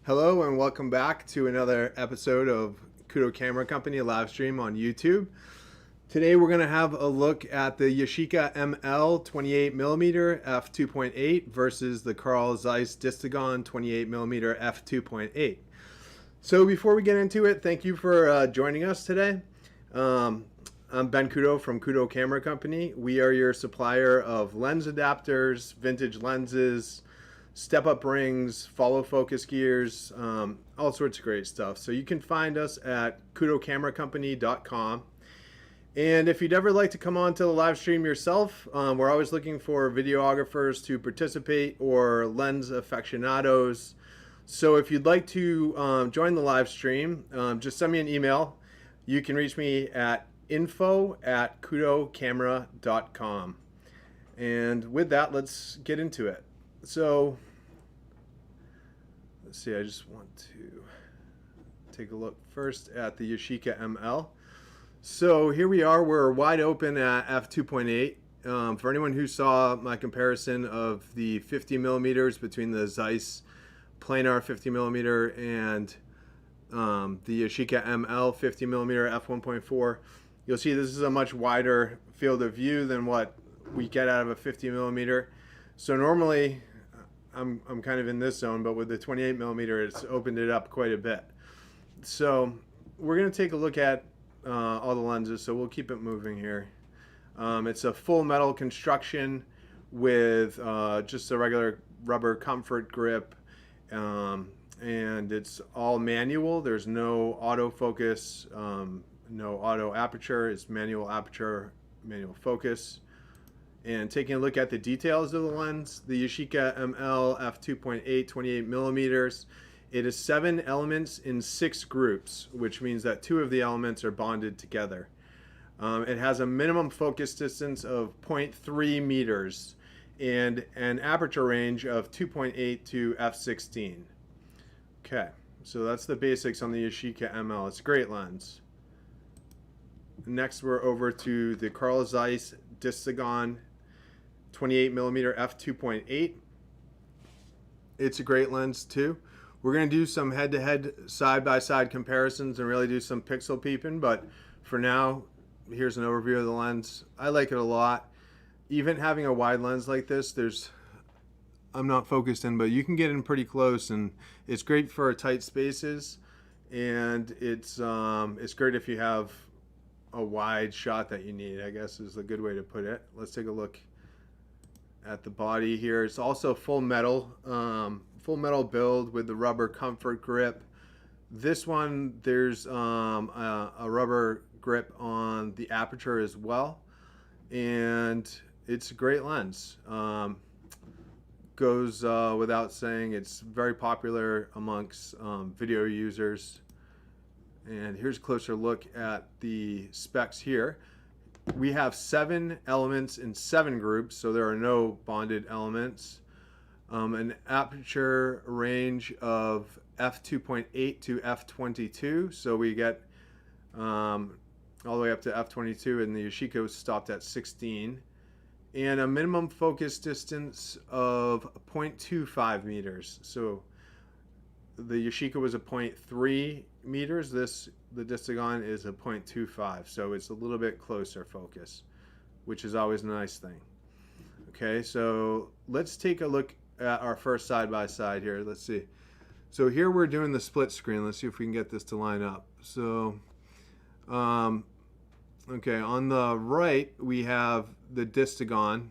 Hello and welcome back to another episode of Kudo Camera Company live stream on YouTube. Today we're going to have a look at the Yashica ML 28mm f2.8 versus the Carl Zeiss Distagon 28mm f2.8. So before we get into it, thank you for joining us today. I'm Ben Kudo from Kudo Camera Company. We are your supplier of lens adapters, vintage lenses, step-up rings, follow focus gears, all sorts of great stuff. So you can find us at kudocameracompany.com. And if you'd ever like to come on to the live stream yourself, we're always looking for videographers to participate or lens aficionados. So if you'd like to join the live stream, just send me an email. You can reach me at info@kudocamera.com. And with that, let's get into it. So let's see, I just want to take a look first at the Yashica ML. So here we are, we're wide open at f2.8. For anyone who saw my comparison of the 50 millimeters between the Zeiss planar 50 millimeter and the Yashica ML 50 millimeter f1.4, you'll see this is a much wider field of view than what we get out of a 50 millimeter. So normally I'm kind of in this zone, but with the 28 millimeter, it's opened it up quite a bit. So we're going to take a look at all the lenses, so we'll keep it moving here. It's a full metal construction with just a regular rubber comfort grip, and it's all manual. There's no autofocus, no auto aperture. It's manual aperture, manual focus. And taking a look at the details of the lens, the Yashica ML f2.8 28 millimeters, it is 7 elements in 6 groups, which means that 2 of the elements are bonded together. It has a minimum focus distance of 0.3 meters and an aperture range of 2.8 to f16. Okay, so that's the basics on the Yashica ML. It's a great lens. Next, we're over to the Carl Zeiss Distagon 28mm f2.8. It's a great lens too. We're going to do some head-to-head side-by-side comparisons and really do some pixel peeping, but for now, here's an overview of the lens. I like it a lot. Even having a wide lens like this, I'm not focused in, but you can get in pretty close, and it's great for tight spaces, and it's great if you have a wide shot that you need, I guess is a good way to put it. Let's take a look at the body here. It's also full metal build with the rubber comfort grip. This one, there's a rubber grip on the aperture as well, and it's a great lens. Goes without saying, it's very popular amongst video users. And here's a closer look at the specs here. We have 7 elements in 7 groups, so there are no bonded elements. An aperture range of f2.8 to f22, so we get all the way up to f22, and the Yashica was stopped at 16. And a minimum focus distance of 0.25 meters. So the Yashica was a 0.3 meters. The Distagon is a 0.25, so it's a little bit closer focus, which is always a nice thing. Okay, so let's take a look at our first side-by-side here. Let's see. So here we're doing the split screen. Let's see if we can get this to line up. So, okay, on the right we have the Distagon,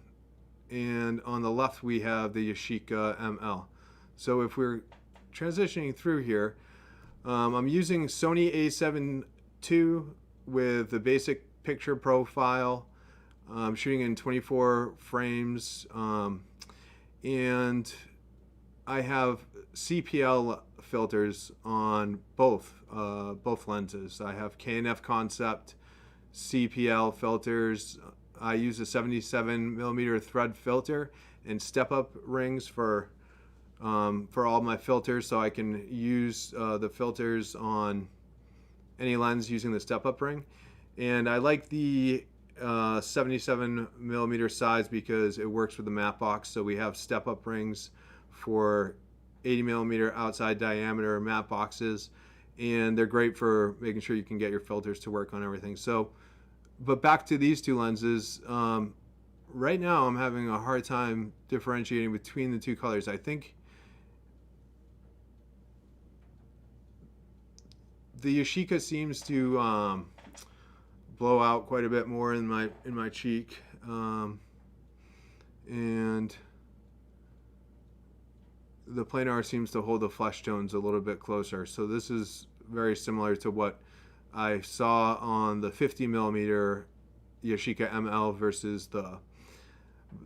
and on the left we have the Yashica ML. So if we're transitioning through here, I'm using Sony A7 II with the basic picture profile. I'm shooting in 24 frames, and I have CPL filters on both lenses. I have K&F Concept CPL filters. I use a 77mm thread filter and step-up rings for all my filters, so I can use the filters on any lens using the step-up ring. And I like the 77mm size because it works with the matte box, so we have step-up rings for 80 millimeter outside diameter matte boxes, and they're great for making sure you can get your filters to work on everything. So, but back to these two lenses. Right now I'm having a hard time differentiating between the two colors. I think the Yashica seems to blow out quite a bit more in my cheek, and the planar seems to hold the flesh tones a little bit closer. So this is very similar to what I saw on the 50 millimeter Yashica ML versus the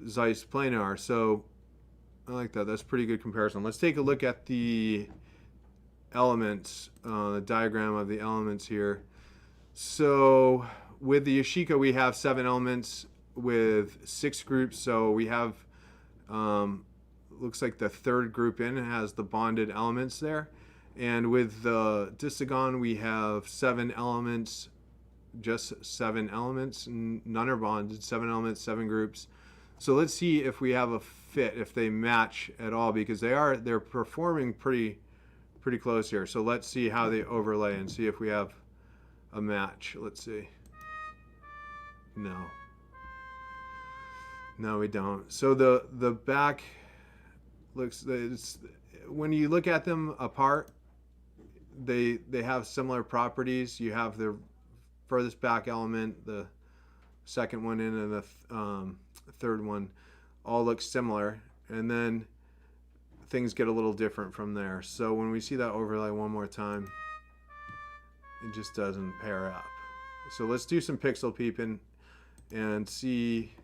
Zeiss planar. So I like that. That's a pretty good comparison. Let's take a look at the elements, the diagram of the elements here. So with the Yashica, we have 7 elements with 6 groups. So we have, looks like the third group in has the bonded elements there. And with the Distagon, we have 7 elements, just 7 elements. None are bonded, 7 elements, 7 groups. So let's see if we have a fit, if they match at all, because they're performing pretty close here. So let's see how they overlay and see if we have a match. Let's see. No, we don't. So the back looks, when you look at them apart, they have similar properties. You have the furthest back element, the second one in, and the third one all look similar, and then things get a little different from there. So when we see that overlay one more time, it just doesn't pair up. So let's do some pixel peeping and see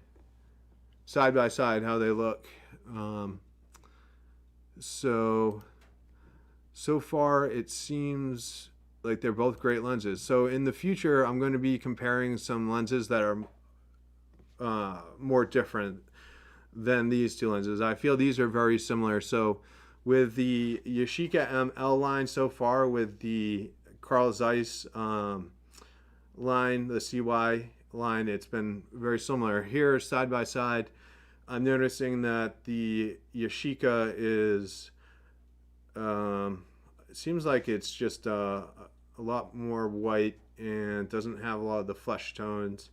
side by side how they look. So far it seems like they're both great lenses. So in the future, I'm going to be comparing some lenses that are more different than these two lenses. I feel these are very similar. So with the Yashica ML line so far, with the Carl Zeiss line, the CY line, it's been very similar. Here, side by side, I'm noticing that the Yashica is, it seems like it's just a lot more white and doesn't have a lot of the flesh tones.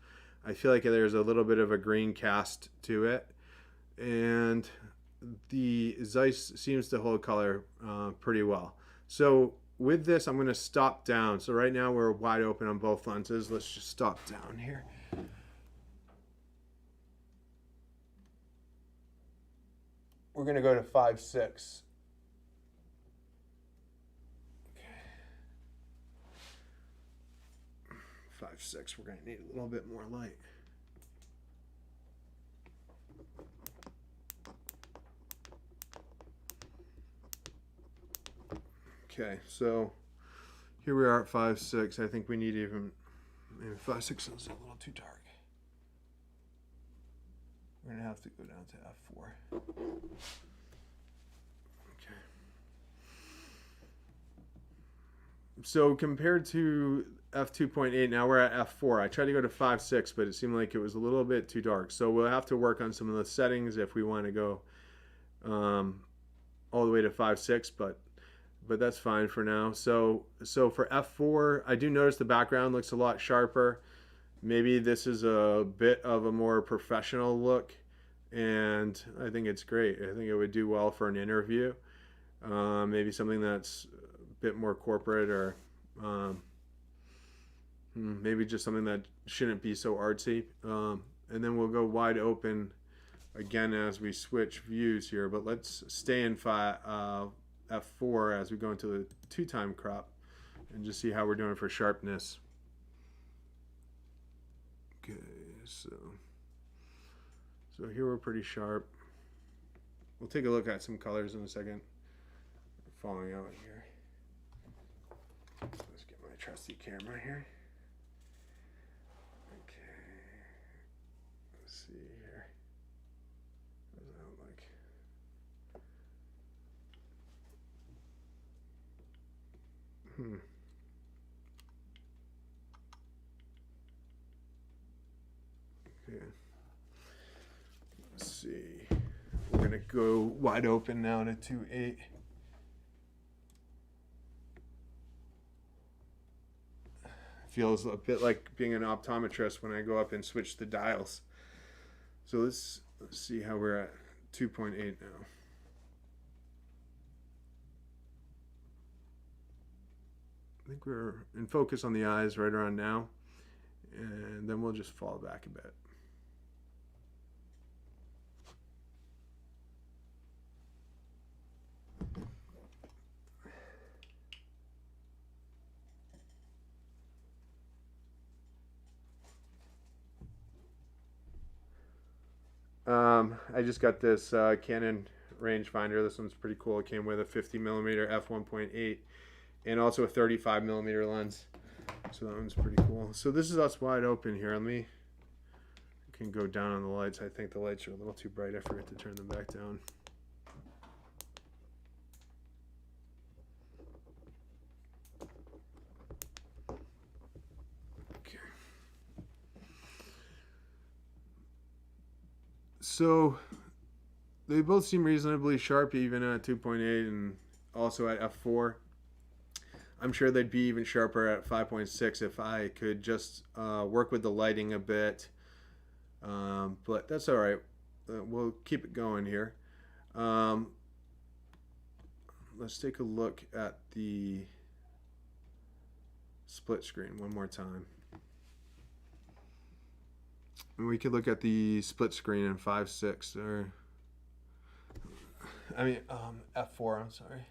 I feel like there's a little bit of a green cast to it, and the Zeiss seems to hold color pretty well. So with this, I'm going to stop down. So right now we're wide open on both lenses. Let's just stop down here. We're going to go to 5.6. 5.6, we're going to need a little bit more light. Okay, so here we are at 5.6. I think we need even, maybe 5.6 is a little too dark. We're going to have to go down to f4. Okay. So compared to f2.8, now we're at f4. I tried to go to 5.6, but it seemed like it was a little bit too dark. So we'll have to work on some of the settings if we want to go all the way to 5.6, but that's fine for now. So for f4, I do notice the background looks a lot sharper. Maybe this is a bit of a more professional look, and I think it's great. I think it would do well for an interview. Maybe something that's a bit more corporate, or maybe just something that shouldn't be so artsy. And then we'll go wide open again as we switch views here, but let's stay in f4 as we go into the 2-time crop and just see how we're doing for sharpness. Okay, so here we're pretty sharp. We'll take a look at some colors in a second. Falling out here. Let's get my trusty camera here. Okay, let's see here. What does that look like? Okay. Let's see. We're gonna go wide open now to 2.8. feels a bit like being an optometrist when I go up and switch the dials. So let's see how we're at 2.8 now. I think we're in focus on the eyes right around now, and then we'll just fall back a bit. I just got this Canon rangefinder. This one's pretty cool. It came with a 50mm f1.8 and also a 35mm lens. So that one's pretty cool. So this is us wide open here. I can go down on the lights. I think the lights are a little too bright. I forgot to turn them back down. So they both seem reasonably sharp even at 2.8 and also at f4. I'm sure they'd be even sharper at 5.6 if I could just work with the lighting a bit. But that's all right. We'll keep it going here. Let's take a look at the split screen one more time. And we could look at the split screen in 5.6 or f4, I'm sorry.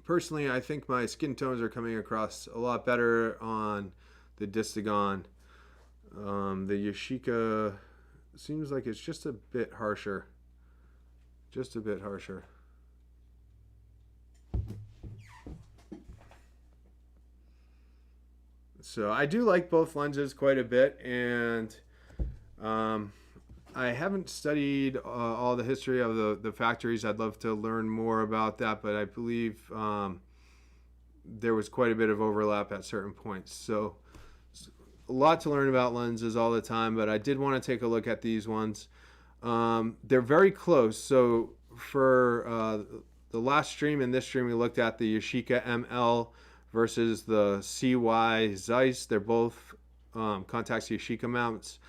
Personally, I think my skin tones are coming across a lot better on the Distagon. The Yashica seems like it's just a bit harsher. Just a bit harsher. So I do like both lenses quite a bit, and I haven't studied all the history of the factories. I'd love to learn more about that, but I believe there was quite a bit of overlap at certain points. So a lot to learn about lenses all the time, but I did want to take a look at these ones. They're very close. So for the last stream and this stream, we looked at the Yashica ML versus the CY Zeiss. They're both Contax Yashica mounts,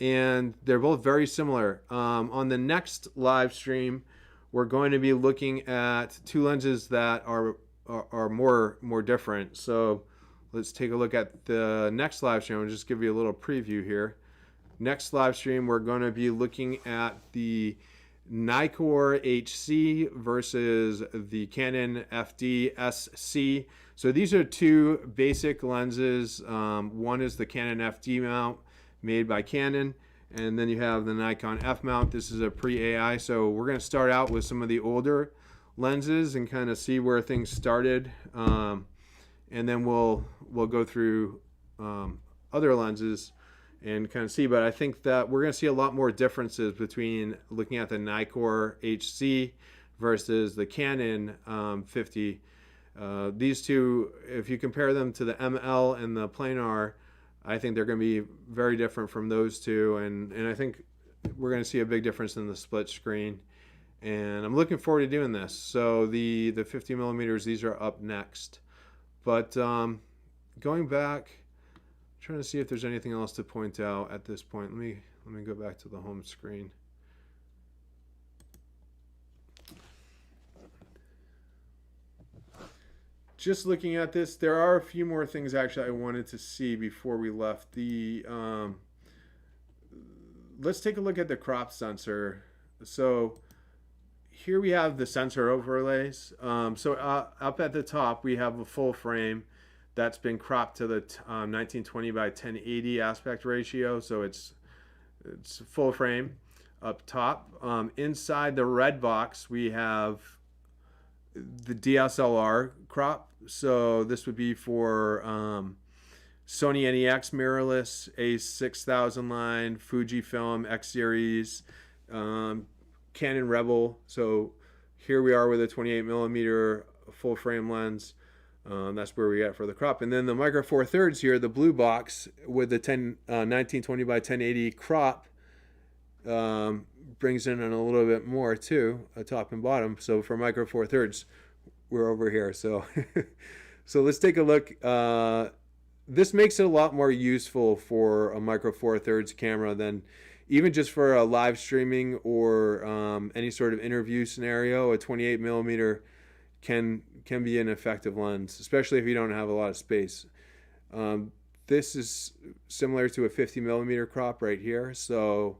and they're both very similar. On the next live stream, we're going to be looking at two lenses that are more different. So let's take a look at the next live stream. I'll just give you a little preview here. Next live stream, we're going to be looking at the Nikkor HC versus the Canon FD SC. So these are two basic lenses. One is the Canon FD mount made by Canon, and then you have the Nikon F mount. This is a pre-AI. So we're going to start out with some of the older lenses and kind of see where things started. And then we'll go through other lenses and kind of see. But I think that we're going to see a lot more differences between looking at the Nikkor HC versus the Canon 50. These two, if you compare them to the ML and the planar, I think they're going to be very different from those two. And I think we're going to see a big difference in the split screen. And I'm looking forward to doing this. So the 50 millimeters, these are up next. But going back, trying to see if there's anything else to point out at this point. Let me go back to the home screen. Just looking at this, there are a few more things actually I wanted to see before we left. Let's take a look at the crop sensor. So here we have the sensor overlays. So up at the top, we have a full frame that's been cropped to the 1920 by 1080 aspect ratio. So it's full frame up top. Inside the red box, we have the DSLR crop. So this would be for Sony NEX mirrorless, A6000 line, Fujifilm X series, Canon Rebel. So here we are with a 28 millimeter full frame lens. That's where we got for the crop. And then the Micro Four Thirds here, the blue box with the 1920 by 1080 crop, brings in a little bit more too, top and bottom. So for Micro Four Thirds, we're over here. So so let's take a look. This makes it a lot more useful for a Micro Four Thirds camera than even just for a live streaming or any sort of interview scenario. A 28 millimeter can be an effective lens, especially if you don't have a lot of space. This is similar to a 50 millimeter crop right here. So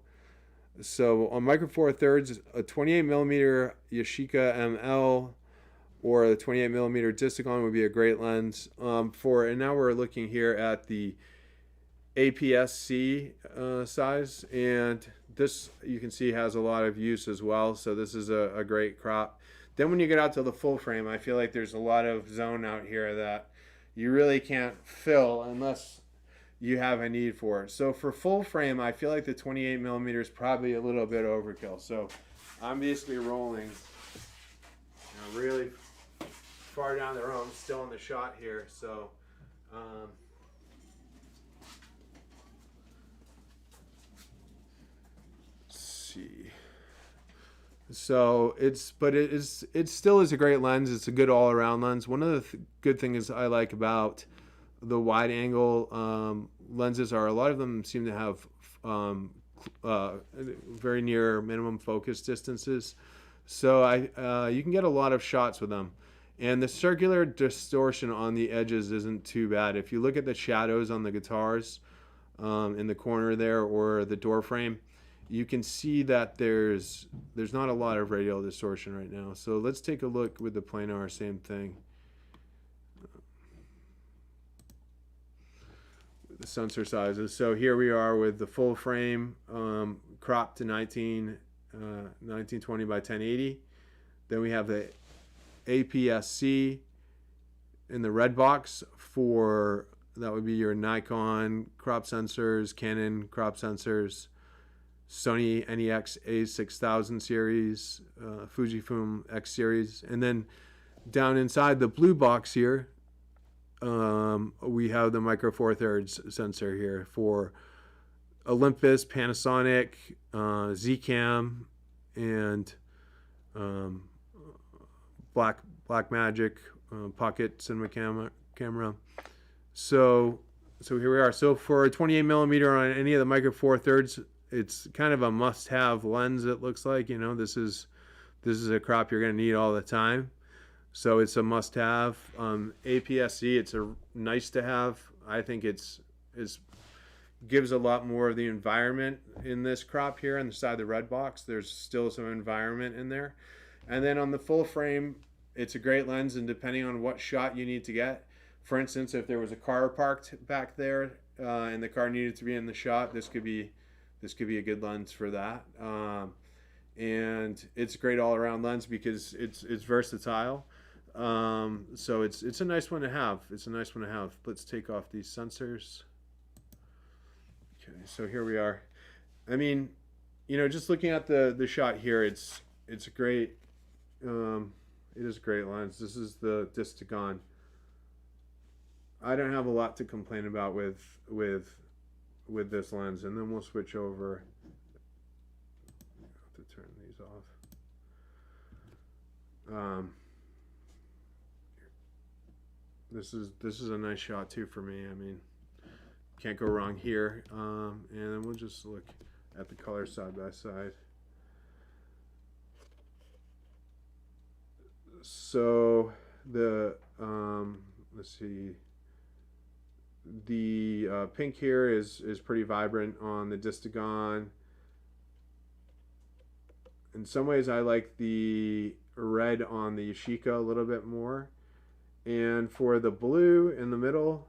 on Micro Four Thirds, a 28 millimeter Yashica ML or the 28 millimeter Distagon would be a great lens. And now we're looking here at the APS-C size, and this you can see has a lot of use as well. So this is a great crop. Then when you get out to the full frame, I feel like there's a lot of zone out here that you really can't fill unless you have a need for it. So for full frame, I feel like the 28 millimeter is probably a little bit overkill. So I'm basically rolling really far down the road. I'm still in the shot here. So let's see. So it still is a great lens. It's a good all-around lens. One of the good things I like about the wide angle lenses are a lot of them seem to have very near minimum focus distances. So you can get a lot of shots with them. And the circular distortion on the edges isn't too bad. If you look at the shadows on the guitars in the corner there or the door frame, you can see that there's not a lot of radial distortion right now. So let's take a look with the planar, same thing. The sensor sizes. So here we are with the full frame cropped to 1920 by 1080. Then we have the APS-C in the red box for, that would be your Nikon crop sensors, Canon crop sensors, Sony NEX A6000 series, Fujifilm X series. And then down inside the blue box here, we have the Micro Four Thirds sensor here for Olympus, Panasonic, Zcam, and Blackmagic pocket cinema camera. So here we are. So for a 28 millimeter on any of the Micro Four Thirds, it's kind of a must-have lens. It looks like, this is a crop you're going to need all the time. So it's a must-have. APS-C, it's a nice to have. I think it's gives a lot more of the environment in this crop here on the side of the red box. There's still some environment in there. And then on the full frame, it's a great lens, and depending on what shot you need to get, for instance, if there was a car parked back there and the car needed to be in the shot, this could be a good lens for that. And it's a great all-around lens because it's versatile. So it's a nice one to have. Let's take off these sensors. Okay, so here we are. I mean, just looking at the shot here, it's a great. It is a great lens. This is the Distagon. I don't have a lot to complain about with this lens, and then we'll switch over. I have to turn these off. This is a nice shot too for me. I mean, can't go wrong here. And then we'll just look at the color side by side. So the let's see. The pink here is pretty vibrant on the Distagon. In some ways, I like the red on the Yashica a little bit more. And for the blue in the middle,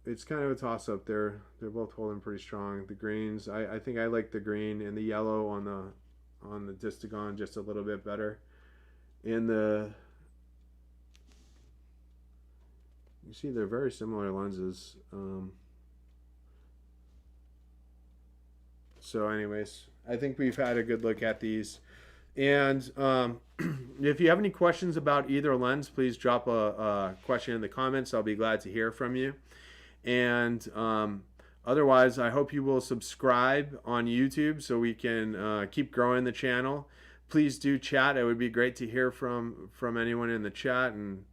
it's kind of a toss-up. They're both holding pretty strong. The greens, I think I like the green and the yellow on the Distagon just a little bit better. And you see they're very similar lenses. So anyways, I think we've had a good look at these. And if you have any questions about either lens, please drop a question in the comments. I'll be glad to hear from you. And otherwise, I hope you will subscribe on YouTube so we can keep growing the channel. Please do chat. It would be great to hear from anyone in the chat and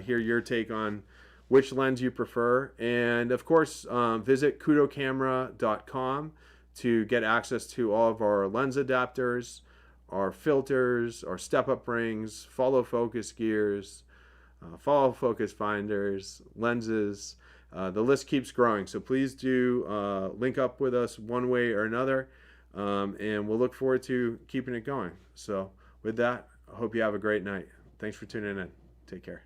hear your take on which lens you prefer. And of course, visit kudocamera.com to get access to all of our lens adapters, our filters, our step-up rings, follow focus gears, follow focus finders, lenses. The list keeps growing, so please do link up with us one way or another, and we'll look forward to keeping it going. So with that, I hope you have a great night. Thanks for tuning in. Take care.